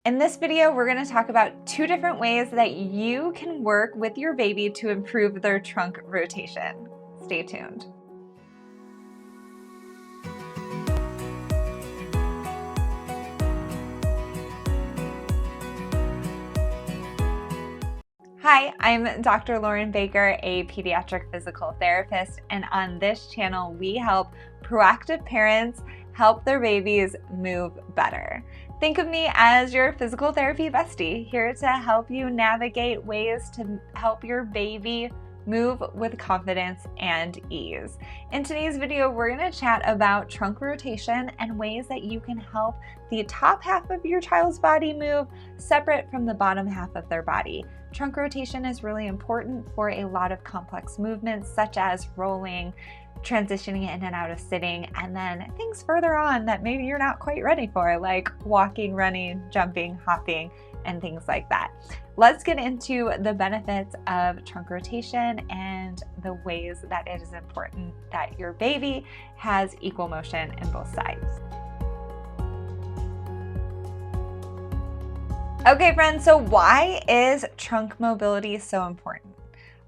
In this video, we're going to talk about 2 different ways that you can work with your baby to improve their trunk rotation. Stay tuned. Hi, I'm Dr. Lauren Baker, a pediatric physical therapist, and on this channel, we help proactive parents help their babies move better. Think of me as your physical therapy bestie, here to help you navigate ways to help your baby move with confidence and ease. In today's video, we're going to chat about trunk rotation and ways that you can help the top half of your child's body move separate from the bottom half of their body. Trunk rotation is really important for a lot of complex movements such as rolling, transitioning in and out of sitting, and then things further on that maybe you're not quite ready for, like walking, running, jumping, hopping, and things like that. Let's get into the benefits of trunk rotation and the ways that it is important that your baby has equal motion in both sides. Okay, friends, so why is trunk mobility so important?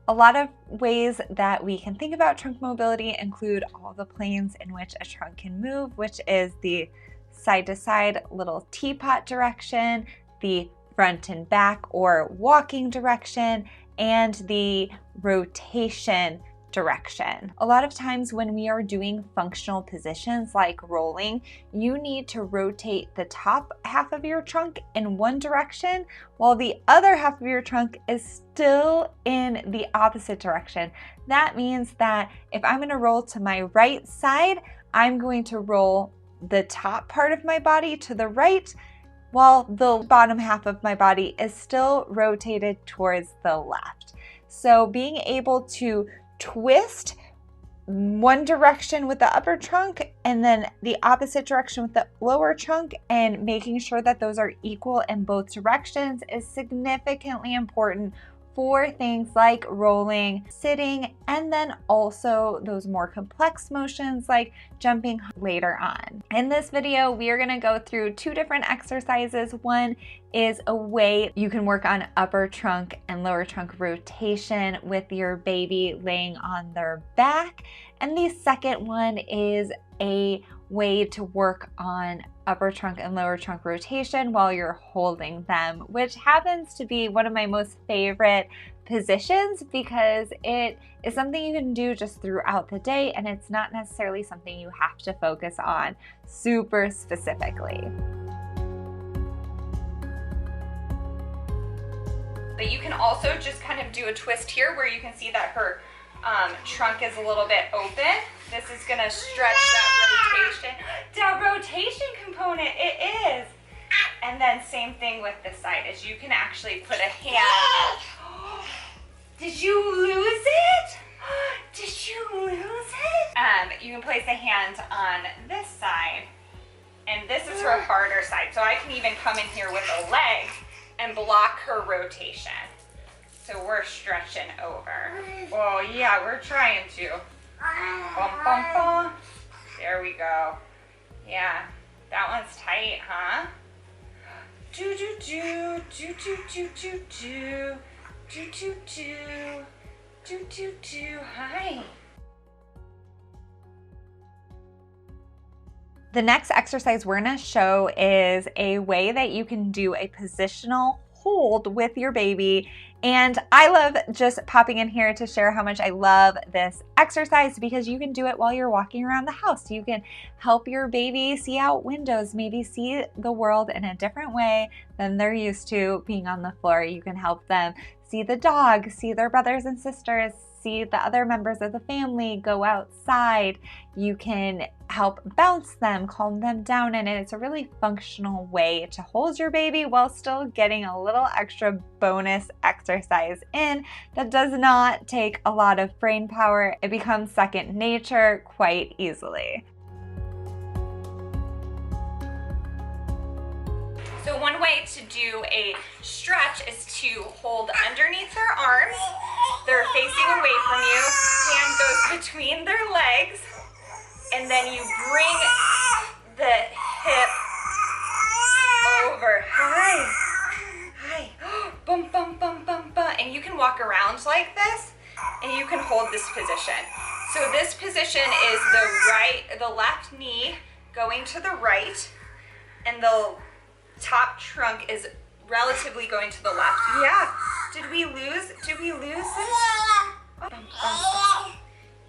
A lot of ways that we can think about trunk mobility include all the planes in which a trunk can move, which is the side-to-side little teapot direction, the front and back or walking direction, and the rotation direction. A lot of times when we are doing functional positions like rolling, you need to rotate the top half of your trunk in one direction while the other half of your trunk is still in the opposite direction. That means that if I'm going to roll to my right side, I'm going to roll the top part of my body to the right while the bottom half of my body is still rotated towards the left. So being able to twist one direction with the upper trunk and then the opposite direction with the lower trunk and making sure that those are equal in both directions is significantly important for things like rolling, sitting, and then also those more complex motions like jumping later on. In this video, we are going to go through 2 different exercises. One is a way you can work on upper trunk and lower trunk rotation with your baby laying on their back. And the second one is a way to work on upper trunk and lower trunk rotation while you're holding them, which happens to be one of my most favorite positions because it is something you can do just throughout the day and it's not necessarily something you have to focus on super specifically. But you can also just kind of do a twist here where you can see that her trunk is a little bit open. This is going to stretch that rotation component. It is. And then same thing with this side, is you can actually put a hand. Did you lose it? Did you lose it? You can place a hand on this side, and this is her harder side. So I can even come in here with a leg and block her rotation. So we're stretching over. Oh yeah, we're trying to. Bum, bum, bum. There we go. Yeah, that one's tight, huh? Do do do do do do do do do do do do do do. Hi. The next exercise we're going to show is a way that you can do a positional hold with your baby. And I love just popping in here to share how much I love this exercise because you can do it while you're walking around the house. You can help your baby see out windows, maybe see the world in a different way than they're used to being on the floor. You can help them see the dog, see their brothers and sisters, see the other members of the family, go outside. You can help bounce them, calm them down, and it's a really functional way to hold your baby while still getting a little extra bonus exercise in that does not take a lot of brain power. It becomes second nature quite easily. So one way to do a stretch is to hold underneath their arms. They're facing away from you. Hand goes between their legs. And then you bring the hip over. Hi. around like this, and you can hold this position. So this position is the left knee going to the right, and the top trunk is relatively going to the left. Yeah. Did we lose this? Oh.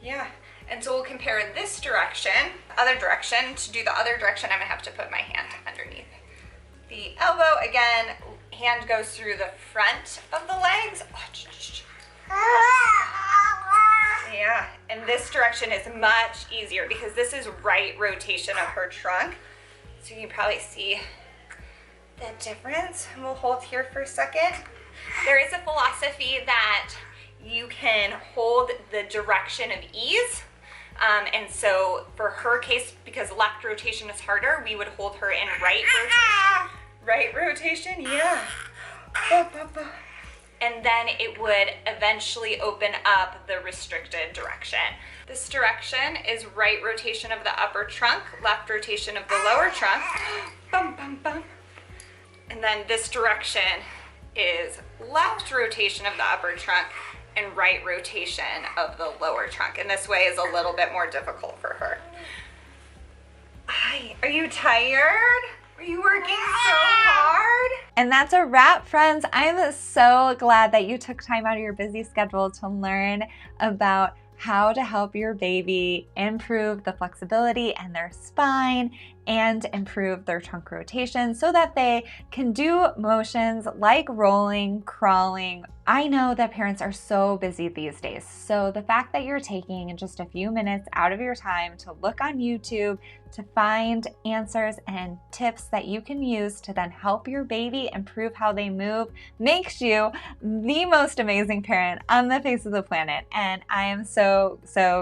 Yeah. And so we'll compare this direction, other direction. To do the other direction, I'm gonna have to put my hand underneath the elbow. Again, hand goes through the front of the legs. Yeah, and this direction is much easier because this is right rotation of her trunk. So you can probably see the difference. And we'll hold here for a second. There is a philosophy that you can hold the direction of ease. And so for her case, because left rotation is harder, we would hold her in right rotation. Right rotation, yeah. And then it would eventually open up the restricted direction. This direction is right rotation of the upper trunk, left rotation of the lower trunk. Bum, bum, bum. And then this direction is left rotation of the upper trunk and right rotation of the lower trunk. And this way is a little bit more difficult for her. Hi, are you tired? Are you working so hard? And that's a wrap, friends. I'm so glad that you took time out of your busy schedule to learn about how to help your baby improve the flexibility in their spine and improve their trunk rotation so that they can do motions like rolling, crawling. I know that parents are so busy these days, so the fact that you're taking just a few minutes out of your time to look on YouTube to find answers and tips that you can use to then help your baby improve how they move makes you the most amazing parent on the face of the planet. And I am so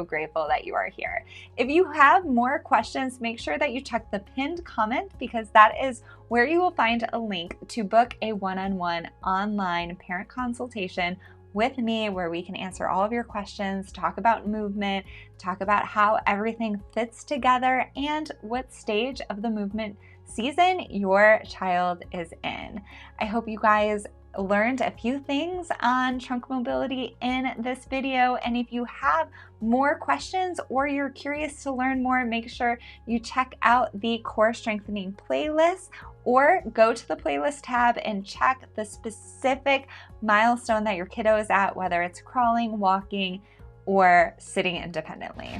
grateful that you are here. If you have more questions, make sure that you check the pinned comment because that is where you will find a link to book a one-on-one online parent consultation with me where we can answer all of your questions, talk about movement, talk about how everything fits together and what stage of the movement season your child is in. I hope you guys learned a few things on trunk mobility in this video, and if you have more questions or you're curious to learn more, make sure you check out the core strengthening playlist or go to the playlist tab and check the specific milestone that your kiddo is at, whether it's crawling, walking, or sitting independently.